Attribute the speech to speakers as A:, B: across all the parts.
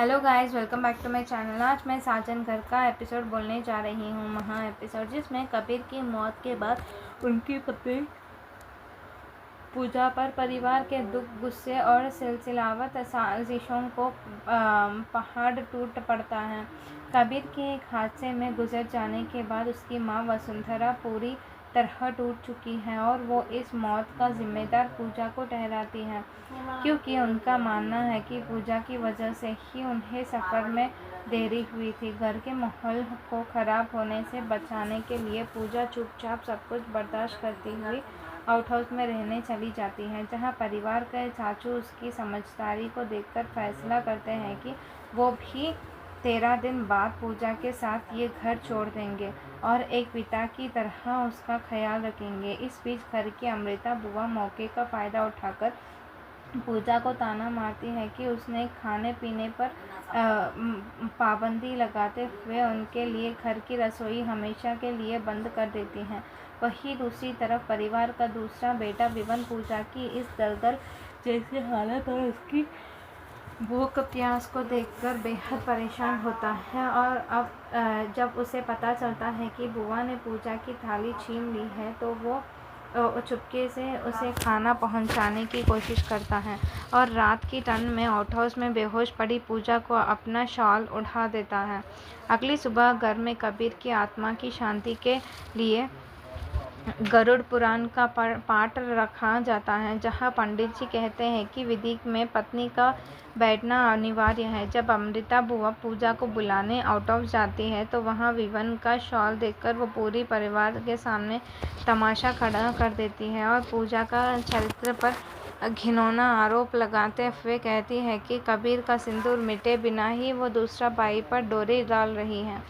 A: Hello guys, welcome back to my channel. आज मैं साजन घर का एपिसोड बोलने जा रही हूँ, महा एपिसोड, जिसमें कबीर की मौत के बाद उनकी पत्नी पूजा पर परिवार के दुख, गुस्से और सिलसिलावत साजिशों को पहाड़ टूट पड़ता है। कबीर के एक हादसे में गुजर जाने के बाद उसकी माँ वसुंधरा पूरी तरह टूट चुकी है और वो इस मौत का जिम्मेदार पूजा को ठहराती है, क्योंकि उनका मानना है कि पूजा की वजह से ही उन्हें सफ़र में देरी हुई थी। घर के माहौल को ख़राब होने से बचाने के लिए पूजा चुपचाप सब कुछ बर्दाश्त करती हुई आउट हाउस में रहने चली जाती है, जहां परिवार के चाचू उसकी समझदारी को देखकर फैसला करते हैं कि वो भी 13 दिन बाद पूजा के साथ ये घर छोड़ देंगे और एक पिता की तरह उसका ख्याल रखेंगे। इस बीच घर की अमृता बुआ मौके का फ़ायदा उठाकर पूजा को ताना मारती है कि उसने खाने पीने पर पाबंदी लगाते हुए उनके लिए घर की रसोई हमेशा के लिए बंद कर देती हैं। वहीं दूसरी तरफ परिवार का दूसरा बेटा विवन पूजा की इस दलदल जैसी हालत और उसकी भूख प्यास को देखकर बेहद परेशान होता है, और अब जब उसे पता चलता है कि बुआ ने पूजा की थाली छीन ली है तो वो चुपके से उसे खाना पहुंचाने की कोशिश करता है और रात की ठंड में आउट हाउस में बेहोश पड़ी पूजा को अपना शॉल उड़ा देता है। अगली सुबह घर में कबीर की आत्मा की शांति के लिए गरुड़ पुराण का पाठ रखा जाता है, जहां पंडित जी कहते हैं कि विधि में पत्नी का बैठना अनिवार्य है। जब अमृता बुआ पूजा को बुलाने आउट हाउस जाती है तो वहां विवन का शॉल देखकर वो पूरी परिवार के सामने तमाशा खड़ा कर देती है और पूजा का चरित्र पर घिनौना आरोप लगाते हुए कहती है कि कबीर का सिंदूर मिटे बिना ही वो दूसरा भाई पर डोरी डाल रही है।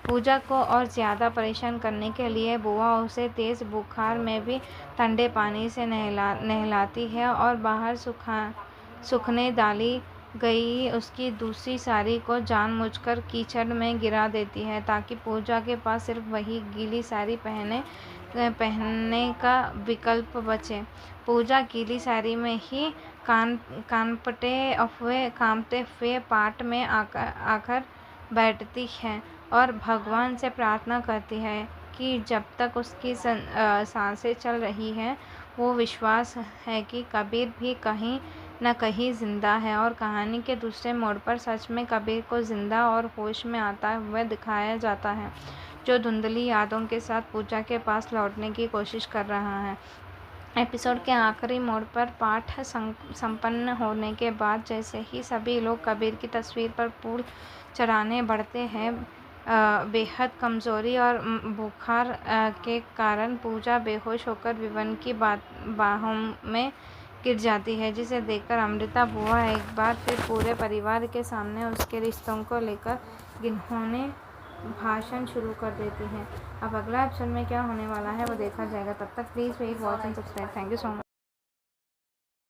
A: पूजा को और ज़्यादा परेशान करने के लिए बुआ उसे तेज़ बुखार में भी ठंडे पानी से नहलाती है और बाहर सूखने डाली गई उसकी दूसरी साड़ी को जानबूझकर कीचड़ में गिरा देती है, ताकि पूजा के पास सिर्फ वही गीली साड़ी पहनने का विकल्प बचे। पूजा गीली साड़ी में ही कांपते हुए पाठ में आकर बैठती है और भगवान से प्रार्थना करती है कि जब तक उसकी सांसें चल रही हैं वो विश्वास है कि कबीर भी कहीं न कहीं जिंदा है। और कहानी के दूसरे मोड़ पर सच में कबीर को जिंदा और होश में आता हुआ दिखाया जाता है, जो धुंधली यादों के साथ पूजा के पास लौटने की कोशिश कर रहा है। एपिसोड के आखिरी मोड़ पर पाठ संपन्न होने के बाद जैसे ही सभी लोग कबीर की तस्वीर पर फूल चढ़ाने बढ़ते हैं, बेहद कमज़ोरी और बुखार के कारण पूजा बेहोश होकर विवन की बाहों में गिर जाती है, जिसे देखकर अमृता बुआ एक बार फिर पूरे परिवार के सामने उसके रिश्तों को लेकर घिनौने भाषण शुरू कर देती है। अब अगला एपिसोड में क्या होने वाला है वो देखा जाएगा। तब तक please wait, watch and subscribe. Thank you so much.